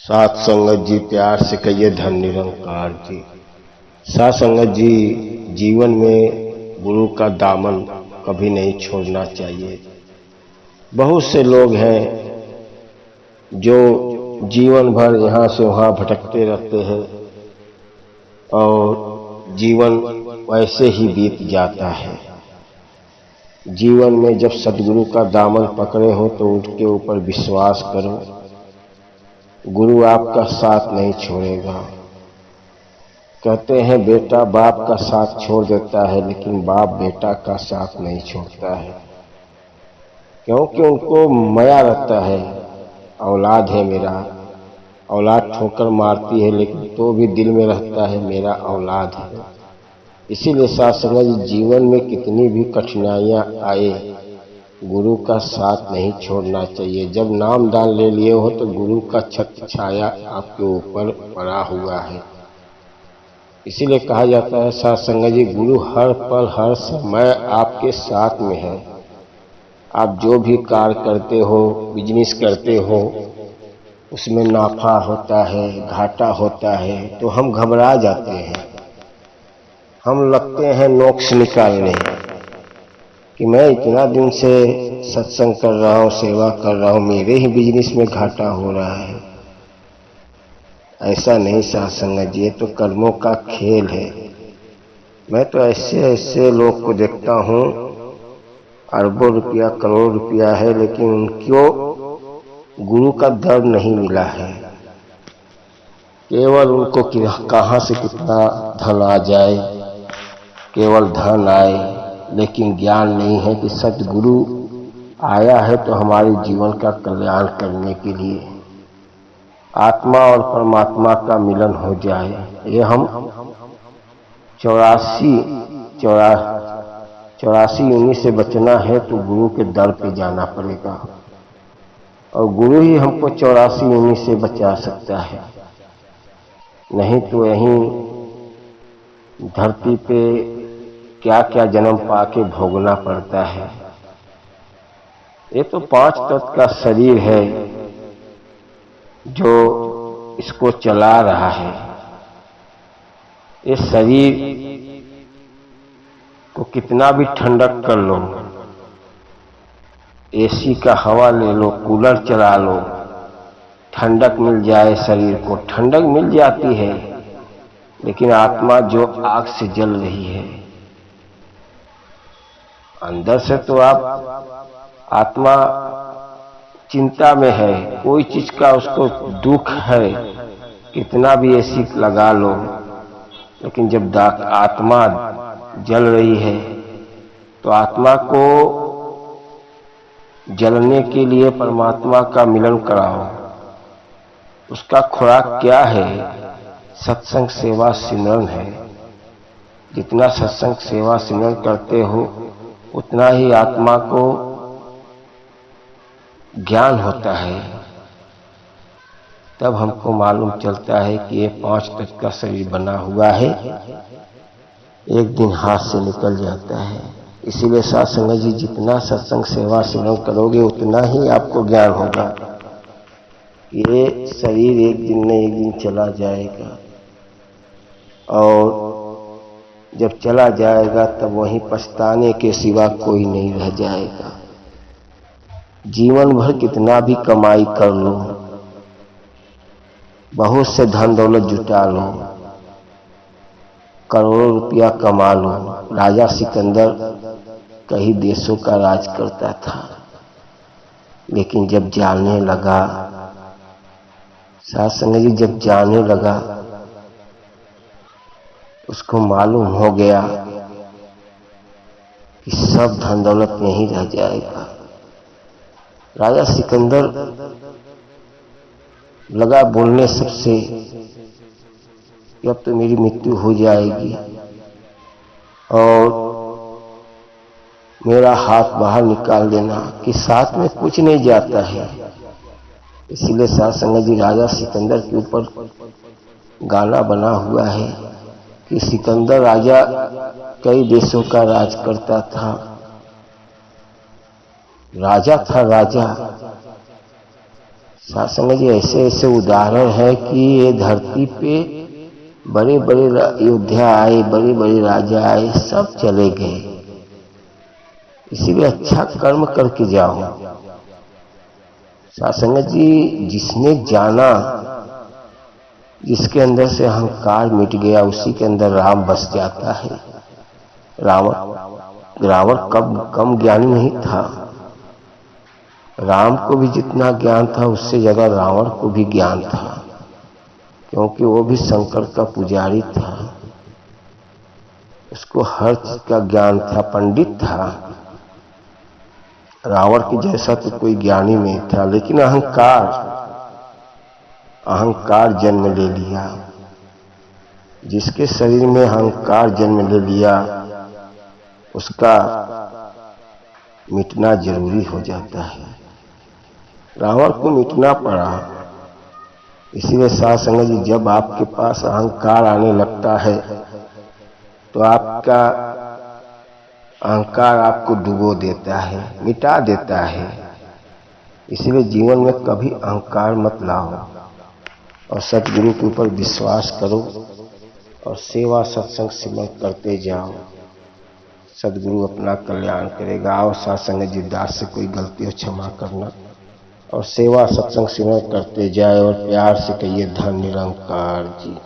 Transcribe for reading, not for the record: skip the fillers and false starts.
सात संगत जी प्यार से कहिए धन निरंकार जी। सात संगत जी, जीवन में गुरु का दामन कभी नहीं छोड़ना चाहिए। बहुत से लोग हैं जो जीवन भर यहाँ से वहाँ भटकते रहते हैं और जीवन वैसे ही बीत जाता है। जीवन में जब सदगुरु का दामन पकड़े हो तो उनके ऊपर विश्वास करो, गुरु आपका साथ नहीं छोड़ेगा। कहते हैं बेटा बाप का साथ छोड़ देता है, लेकिन बाप बेटा का साथ नहीं छोड़ता है, क्योंकि उनको माया रहता है। औलाद है मेरा, औलाद ठोकर मारती है लेकिन तो भी दिल में रहता है मेरा औलाद है। इसीलिए साथ संगत जीवन में कितनी भी कठिनाइयां आए, गुरु का साथ नहीं छोड़ना चाहिए। जब नाम दान ले लिए हो तो गुरु का छत्र छाया आपके ऊपर पड़ा हुआ है। इसीलिए कहा जाता है साथ संगत जी, गुरु हर पल हर समय आपके साथ में है। आप जो भी कार्य करते हो, बिजनेस करते हो, उसमें नाफा होता है, घाटा होता है तो हम घबरा जाते हैं। हम लगते हैं नोक्स निकालने कि मैं इतना दिन से सत्संग कर रहा हूँ, सेवा कर रहा हूँ, मेरे ही बिजनेस में घाटा हो रहा है। ऐसा नहीं साथ संगत जी, ये तो कर्मों का खेल है। मैं तो ऐसे ऐसे लोग को देखता हूँ, अरबों रुपया करोड़ रुपया है, लेकिन उनको गुरु का दर नहीं मिला है। केवल उनको कहाँ से कितना धन आ जाए, केवल धन आए, लेकिन ज्ञान नहीं है कि सतगुरु आया है तो हमारे जीवन का कल्याण करने के लिए, आत्मा और परमात्मा का मिलन हो जाए। ये हम 84 योनि से बचना है तो गुरु के दर पे जाना पड़ेगा, और गुरु ही हमको 84 योनि से बचा सकता है। नहीं तो यहीं धरती पे क्या क्या जन्म पाके भोगना पड़ता है। ये तो 5 तत्व का शरीर है जो इसको चला रहा है। इस शरीर को कितना भी ठंडक कर लो, एसी का हवा ले लो, कूलर चला लो, ठंडक मिल जाए, शरीर को ठंडक मिल जाती है, लेकिन आत्मा जो आग से जल रही है अंदर से, तो आप आत्मा चिंता में है, कोई चीज का उसको दुख है, कितना भी एसी लगा लो, लेकिन जब आत्मा जल रही है तो आत्मा को जलने के लिए परमात्मा का मिलन कराओ। उसका खुराक क्या है? सत्संग सेवा सिमरन है। जितना सत्संग सेवा सिमरन करते हो उतना ही आत्मा को ज्ञान होता है। तब हमको मालूम चलता है कि ये 5 तत्व का शरीर बना हुआ है, एक दिन हाथ से निकल जाता है। इसीलिए साथ संगत जी, जितना सत्संग सेवा सिमरन करोगे उतना ही आपको ज्ञान होगा। ये शरीर एक दिन न एक दिन चला जाएगा, और जब चला जाएगा तब वहीं पछताने के सिवा कोई नहीं रह जाएगा। जीवन भर कितना भी कमाई कर लो, बहुत से धन दौलत जुटा लो, करोड़ों रुपया कमा लो। राजा सिकंदर कई देशों का राज करता था, लेकिन जब जानने लगा, साथ संगत जी, जब जानने लगा उसको मालूम हो गया कि सब धन दौलत में ही रह जाएगा। राजा सिकंदर लगा बोलने सबसे कि अब तो मेरी मृत्यु हो जाएगी और मेरा हाथ बाहर निकाल देना, कि साथ में कुछ नहीं जाता है। इसीलिए साथ संगत जी, राजा सिकंदर के ऊपर गाना बना हुआ है कि सिकंदर राजा कई देशों का राज करता था, राजा था राजा, सासंग जी ऐसे ऐसे उदाहरण है कि ये धरती पे बड़े बड़े योद्धा आए, बड़े बड़े राजा आए, सब चले गए। इसीलिए अच्छा कर्म करके जाओ। सासंग जी जिसने जाना, जिसके अंदर से अहंकार मिट गया, उसी के अंदर राम बस जाता है। रावण कम ज्ञानी नहीं था। राम को भी जितना ज्ञान था उससे ज्यादा रावण को भी ज्ञान था, क्योंकि वो भी शंकर का पुजारी था। उसको हर चीज का ज्ञान था, पंडित था। रावण की जैसा तो कोई ज्ञानी नहीं था, लेकिन अहंकार जन्म ले लिया। जिसके शरीर में अहंकार जन्म ले लिया उसका मिटना जरूरी हो जाता है। रावण को मिटना पड़ा। इसीलिए साध संगत जी, जब आपके पास अहंकार आने लगता है तो आपका अहंकार आपको डुबो देता है, मिटा देता है। इसीलिए जीवन में कभी अहंकार मत लाओ और सतगुरु के ऊपर विश्वास करो और सेवा सत्संग सिमरन करते जाओ। सदगुरु अपना कल्याण करेगा। और सासंग जी, दास से कोई गलती हो क्षमा करना और सेवा सत्संग सिमरन करते जाए और प्यार से कहिए धन निरंकार जी।